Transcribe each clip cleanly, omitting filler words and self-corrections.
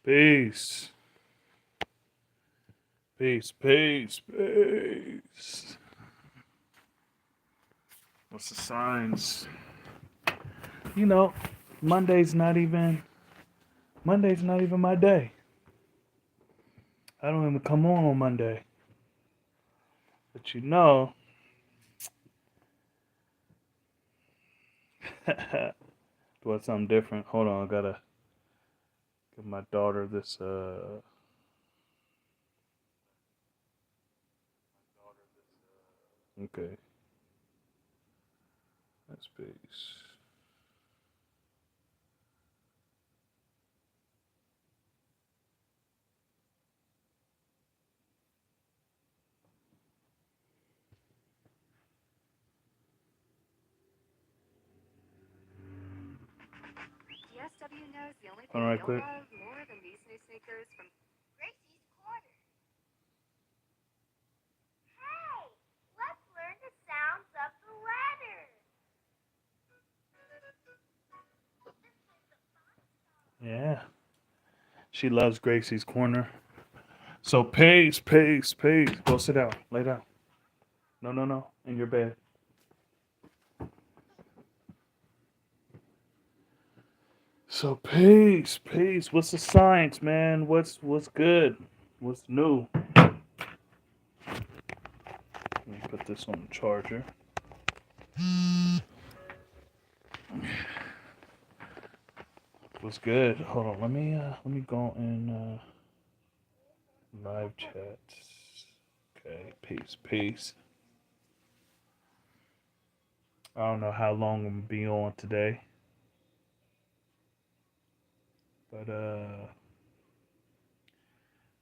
Peace. Peace, peace, peace. What's the signs? You know, Monday's not even Monday's not even my day. I don't even come on Monday. But doing something different. Hold on, I gotta give my daughter this okay. That's peace. DSW knows the only All thing right, you'll quick. love more than these new sneakers from Gracie's Corner. Hey, let's learn the sounds of the letters. Yeah. She loves Gracie's corner. So peace, peace, peace. Go sit down. Lay down. No, no, no. In your bed. So peace, peace. What's the science, man? What's good? What's new? Let me put this on the charger. What's good? Hold on. Let me go in live chat. Okay, peace, peace. I don't know how long I'm gonna be on today, but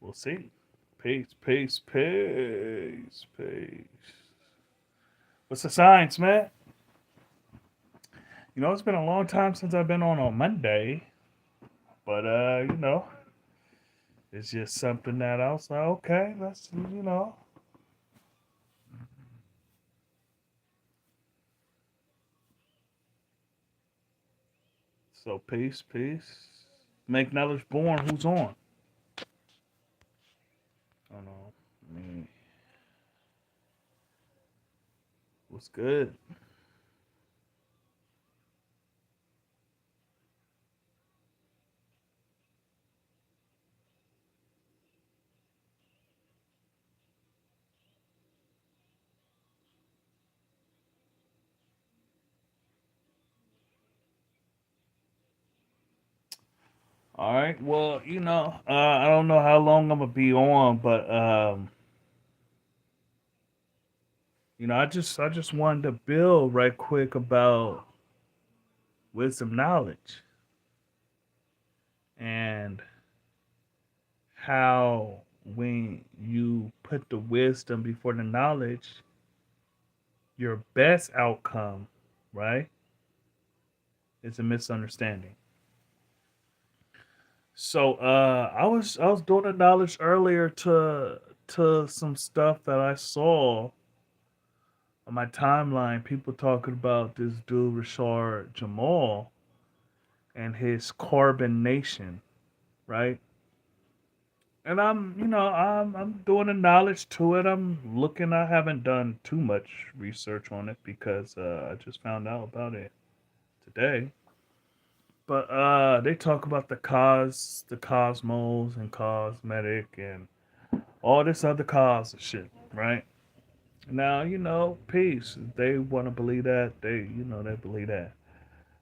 we'll see. Peace, peace, peace, peace. What's the science, man? It's been a long time since I've been on Monday, but it's just something that I was like, okay, let's. So peace, peace. Make knowledge born. Who's on? I don't know. I mean, what's good? All right. Well, I don't know how long I'm gonna be on, but I just wanted to build right quick about wisdom knowledge and how when you put the wisdom before the knowledge, your best outcome, right, is a misunderstanding. So I was doing the knowledge earlier to some stuff that I saw on my timeline. People talking about this dude Rashard Jamal and his Carbon Nation, right? And I'm doing the knowledge to it. I'm looking. I haven't done too much research on it because I just found out about it today. But they talk about the cosmos and cosmetic and all this other cause of shit, right? Now, peace. They want to believe that. They believe that,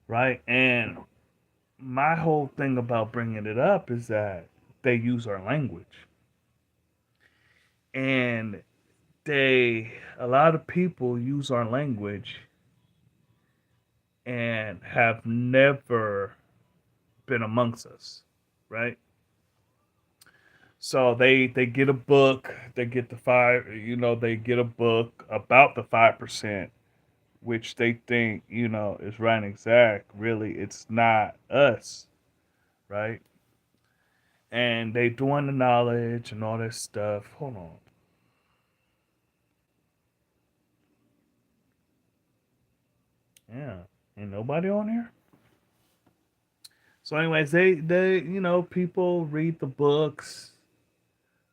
right? And my whole thing about bringing it up is that they use our language, and a lot of people use our language and have never been amongst us, right? So they get a book, they get the five, they get a book about the 5%, which they think is right and exact. Really, it's not us, right? And they doing the knowledge and all this stuff. Hold on, yeah, ain't nobody on here. So, anyways, they people read the books,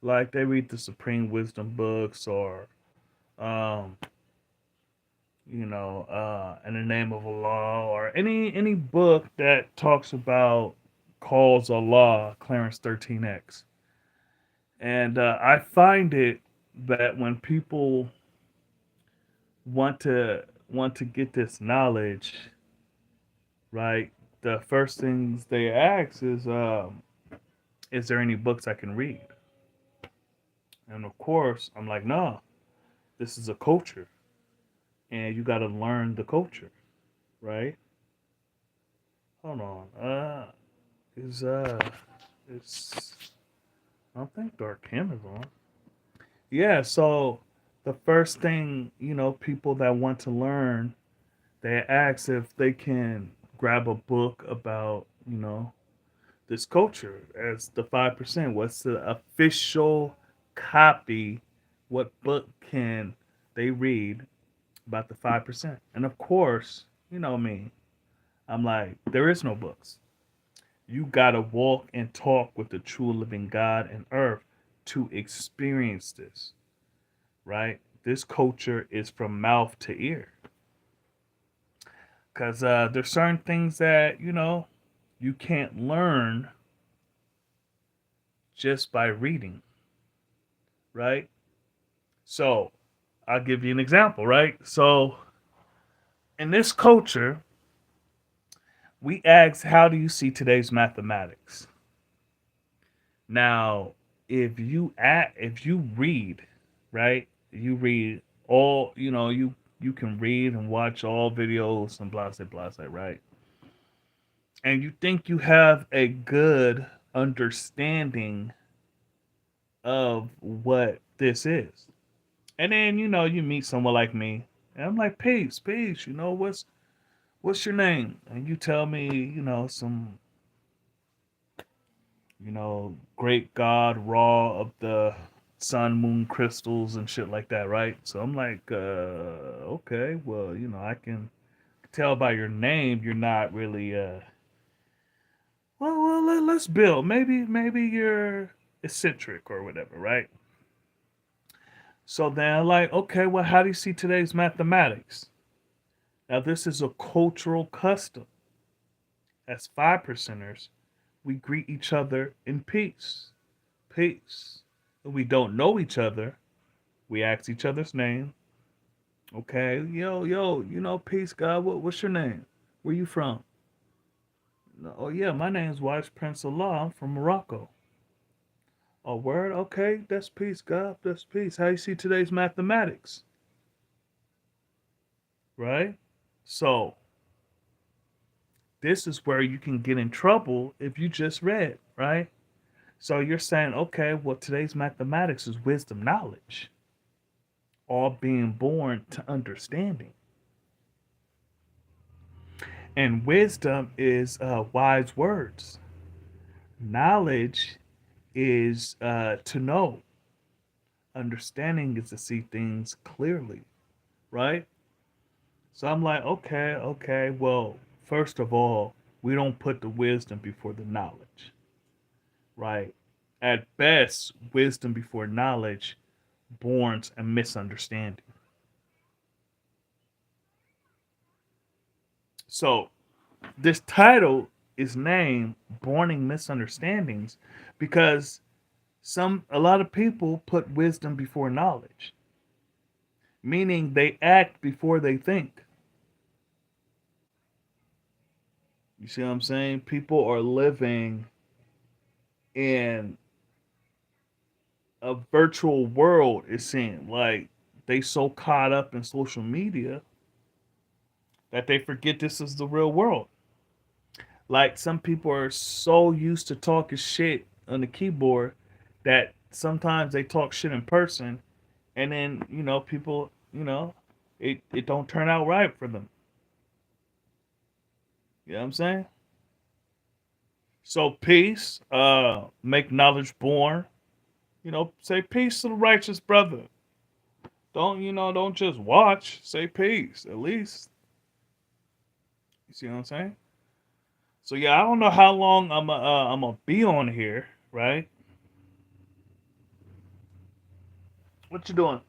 like they read the Supreme Wisdom books, or um, In the Name of Allah, or any book that talks about calls Allah, Clarence 13X. And I find it that when people want to get this knowledge, right? The first things they ask is there any books I can read? And of course, I'm like, no, this is a culture, and you got to learn the culture, right? Hold on, is it's I don't think Dark Kim is on. Yeah, so the first thing people that want to learn, they ask if they can grab a book about this culture as the 5%. What's the official copy? What book can they read about the 5%? And of course, you know me, I'm like, there is no books. You gotta walk and talk with the true living God and earth to experience this, right? This culture is from mouth to ear. Because there's certain things that, you can't learn just by reading, right? So I'll give you an example, right? So in this culture, we ask, how do you see today's mathematics? Now, if you read, right? You read all, you can read and watch all videos and blah blah blah, right? And you think you have a good understanding of what this is. And then, you meet someone like me, and I'm like, peace, peace, what's your name? And you tell me, some, great God raw of the sun, moon, crystals, and shit like that, right? So I'm like, okay, well, I can tell by your name you're not really, let's build. Maybe you're eccentric or whatever, right? So then I'm like, okay, well, how do you see today's mathematics? Now, this is a cultural custom. As 5%ers, we greet each other in peace. Peace. If we don't know each other, we ask each other's name. Okay, yo, peace, God. What's your name? Where you from? No, oh yeah, my name's Wise Prince Allah. I'm from Morocco. Oh, word? Okay, that's peace, God. That's peace. How you see today's mathematics? Right? So, this is where you can get in trouble if you just read, right? So you're saying, okay, well, today's mathematics is wisdom knowledge, all being born to understanding. And wisdom is wise words. Knowledge is to know. Understanding is to see things clearly, right? So I'm like, okay, okay, well, first of all, we don't put the wisdom before the knowledge, right? At best, wisdom before knowledge borns a misunderstanding. So this title is named Borning Misunderstandings because a lot of people put wisdom before knowledge, meaning they act before they think. You see what I'm saying? People are living in a virtual world, it seems like they so caught up in social media that they forget this is the real world. Like some people are so used to talking shit on the keyboard that sometimes they talk shit in person, and then people, it don't turn out right for them. You know what I'm saying? So peace, make knowledge born. Say peace to the righteous brother. Don't just watch. Say peace at least. You see what I'm saying? So yeah, I don't know how long I'm gonna be on here, right? What you doing?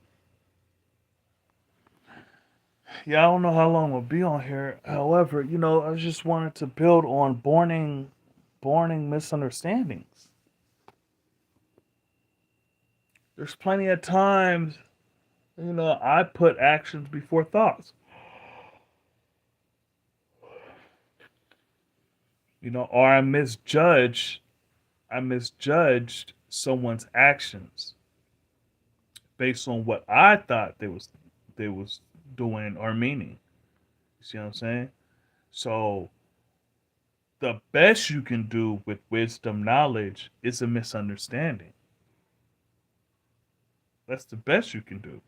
Yeah, I don't know how long we'll be on here. However, I just wanted to build on borning misunderstandings. There's plenty of times, I put actions before thoughts. Or I misjudged someone's actions based on what I thought they was doing or meaning. You see what I'm saying? So the best you can do with wisdom knowledge is a misunderstanding. That's the best you can do.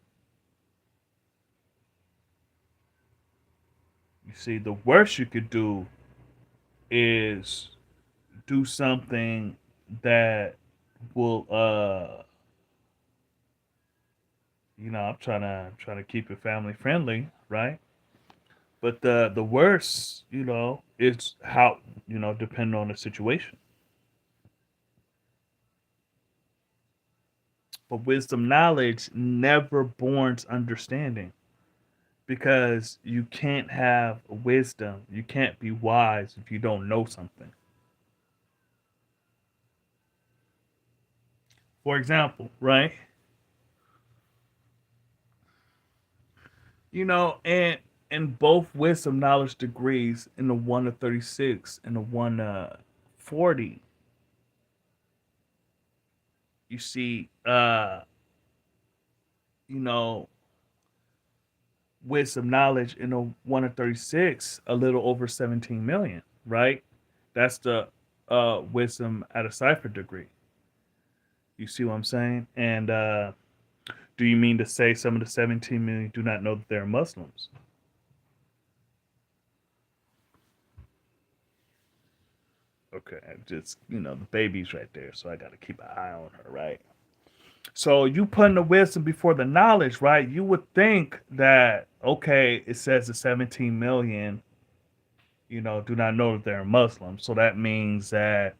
You see, the worst you could do is do something that will I'm trying to keep it family friendly, right? But the worst, is how, depending on the situation. But wisdom knowledge never borns understanding, because you can't have wisdom, you can't be wise if you don't know something. For example, right? And in both wisdom knowledge degrees, in the 1 to 36 and the 1 to 40, you see, you know, wisdom knowledge in the 1 to 36, a little over 17 million, right? That's the wisdom at a cipher degree. You see what I'm saying? And do you mean to say some of the 17 million do not know that they're Muslims? Okay, just the baby's right there, so I got to keep an eye on her, right? So you putting the wisdom before the knowledge, right? You would think that, okay, it says the 17 million, do not know that they're Muslim. So that means that,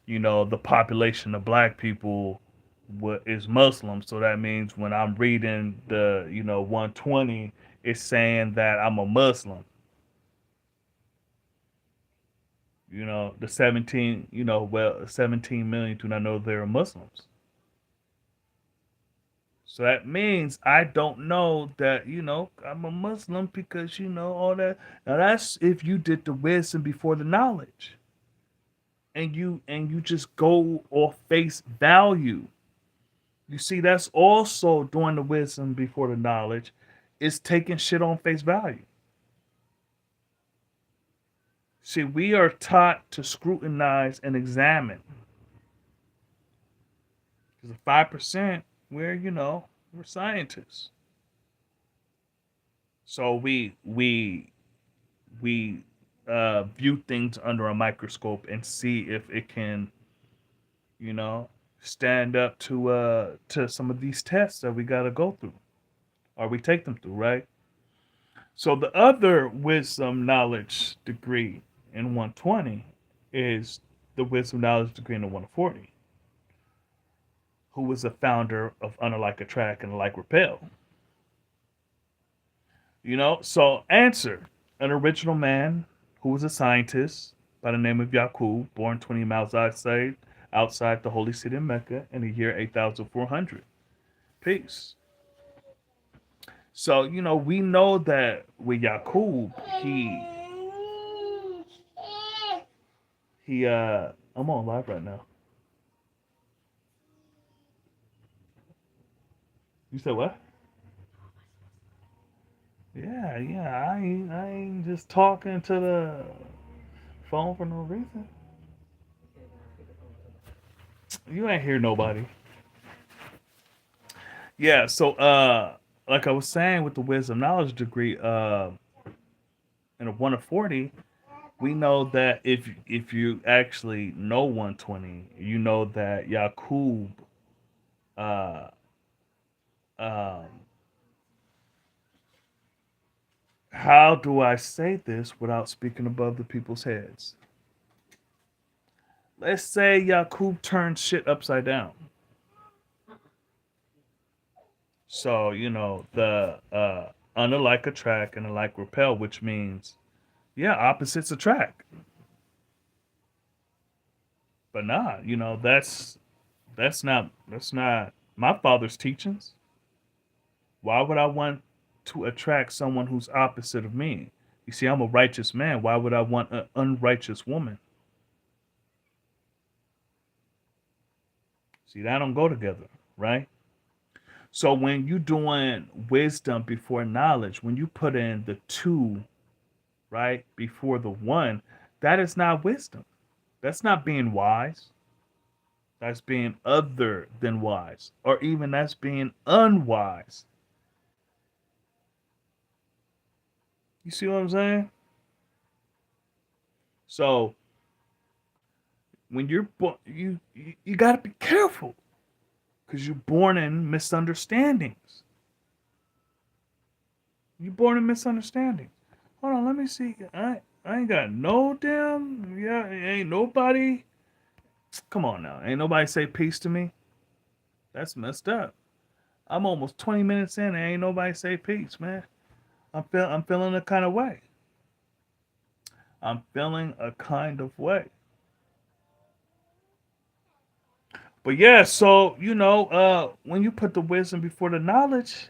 the population of black people is Muslim. So that means when I'm reading the, 120, it's saying that I'm a Muslim. The 17, 17 million do not know they're Muslims. So that means I don't know that, I'm a Muslim because, all that. Now that's if you did the wisdom before the knowledge. And you just go off face value. You see, that's also doing the wisdom before the knowledge, is taking shit on face value. See, we are taught to scrutinize and examine. Because the 5%, we're scientists. So we view things under a microscope and see if it can, you know, stand up to some of these tests that we got to go through, or we take them through, right? So the other wisdom knowledge degree in 120 is the wisdom knowledge degree in the 140, who was the founder of Unlike Attract and Like Repel. So answer: an original man who was a scientist by the name of Yaqub, born 20 miles outside the holy city of Mecca in the year 8400. Peace. So, we know that with Yaqub, I'm on live right now. You said what? Yeah, yeah. I ain't just talking to the phone for no reason. You ain't hear nobody. Yeah, so like I was saying with the wisdom knowledge degree, in a 1 of 40, we know that if you actually know 120, you know that Yaqub, uh um how do I say this without speaking above the people's heads? Let's say Yakub turned shit upside down. So, the unlike attract and alike repel, which means, yeah, opposites attract. But nah, that's not my father's teachings. Why would I want to attract someone who's opposite of me? You see, I'm a righteous man. Why would I want an unrighteous woman? See, that don't go together, right? So when you doing wisdom before knowledge, when you put in the two, right, before the one, that is not wisdom. That's not being wise. That's being other than wise, or even that's being unwise. You see what I'm saying? So when you're born, you got to be careful because you're born in misunderstandings. You're born in misunderstandings. Hold on, let me see. I ain't got no damn, yeah. Ain't nobody. Come on now, ain't nobody say peace to me. That's messed up. I'm almost 20 minutes in and ain't nobody say peace, man. I'm feeling a kind of way. I'm feeling a kind of way. But yeah, so when you put the wisdom before the knowledge,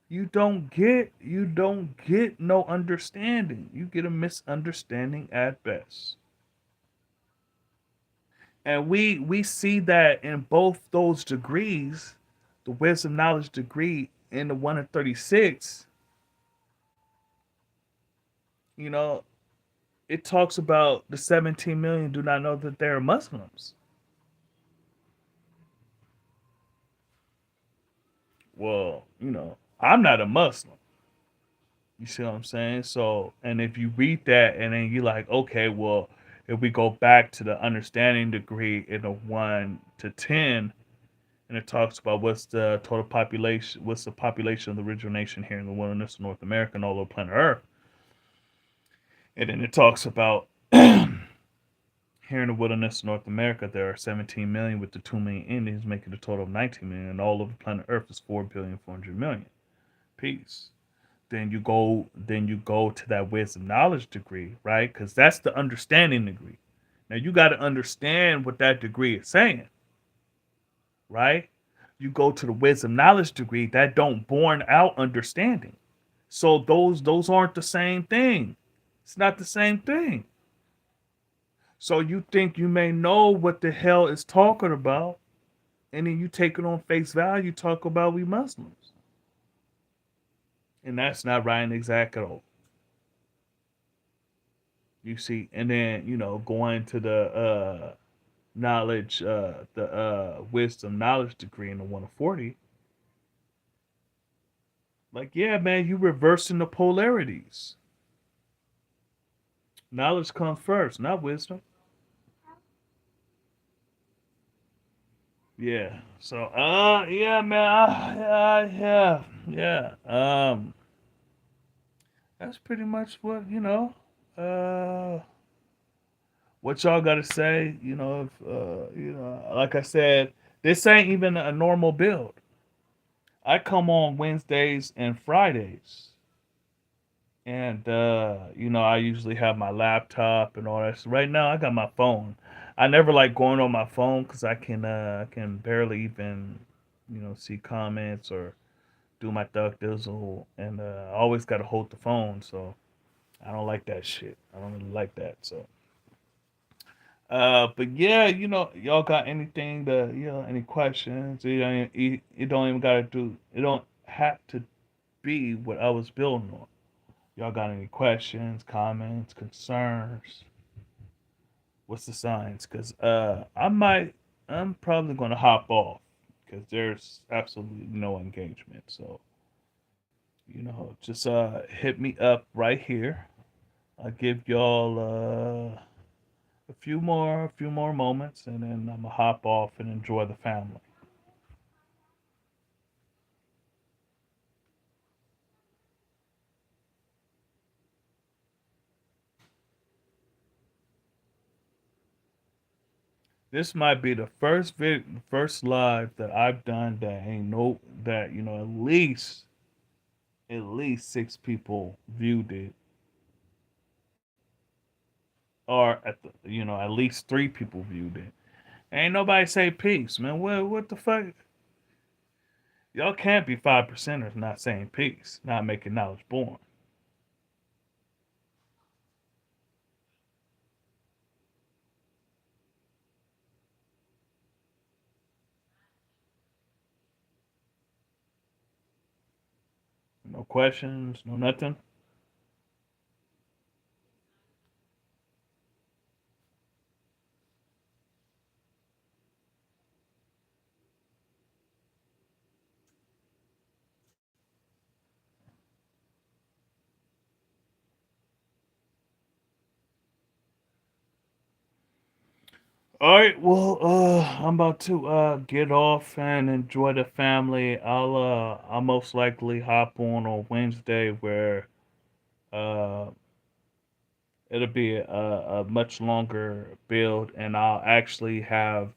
you don't get no understanding. You get a misunderstanding at best. And we see that in both those degrees, the wisdom knowledge degree and the 1 in 36, you know, it talks about the 17 million do not know that they're Muslims. Well, I'm not a Muslim. You see what I'm saying? So, and if you read that and then you're like, okay, well, if we go back to the understanding degree in a 1 to 10, and it talks about what's the population of the original nation here in the wilderness of North America and all over planet Earth. And then it talks about here in the wilderness of North America, there are 17 million with the 2 million Indians, making a total of 19 million, and all over planet Earth is 4,400,000,000. Peace. Then you go to that wisdom knowledge degree, right? Because that's the understanding degree. Now you got to understand what that degree is saying, right? You go to the wisdom knowledge degree that don't born out understanding. So those aren't the same thing. It's not the same thing. So you think you may know what the hell is talking about, and then you take it on face value, talk about we Muslims. And that's not right and exact at all. You see, and then going to the knowledge, the wisdom knowledge degree in the 140, like, yeah, man, you reversing the polarities. Knowledge comes first, not wisdom. Yeah. So, yeah, man, yeah. That's pretty much what y'all got to say. If like I said, this ain't even a normal build. I come on Wednesdays and Fridays, and I usually have my laptop and all that. So right now, I got my phone. I never like going on my phone because I can barely even see comments or do my duck dizzle, and I always got to hold the phone. So I don't like that shit. I don't really like that. So. But yeah, y'all got anything any questions? It don't even gotta do. It don't have to be what I was building on. Y'all got any questions, comments, concerns? What's the signs? Cause I'm probably gonna hop off because there's absolutely no engagement. So just hit me up right here. I'll give y'all a few more moments, and then I'm gonna hop off and enjoy the family. This might be the first live that I've done that ain't no that at least 6 people viewed it, or at least 3 people viewed it. Ain't nobody say peace, man. What the fuck? Y'all can't be 5 percenters not saying peace, not making knowledge born. No questions, no nothing. All right, well, I'm about to get off and enjoy the family. I'll most likely hop on Wednesday where uh it'll be a much longer build, and I'll actually have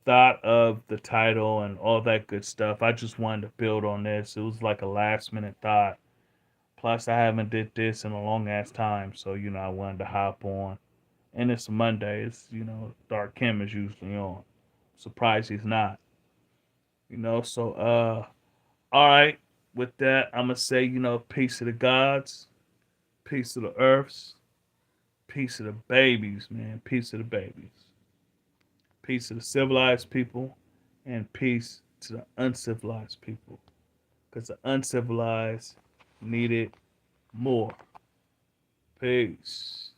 thought of the title and all that good stuff. I just wanted to build on this. It was like a last minute thought. Plus, I haven't did this in a long ass time, so I wanted to hop on. And it's Monday. It's Dark Kim is usually on. Surprised he's not. So all right. With that, I'm gonna say peace to the gods, peace to the earths, peace to the babies, man, peace to the babies, peace to the civilized people, and peace to the uncivilized people, because the uncivilized need it more. Peace.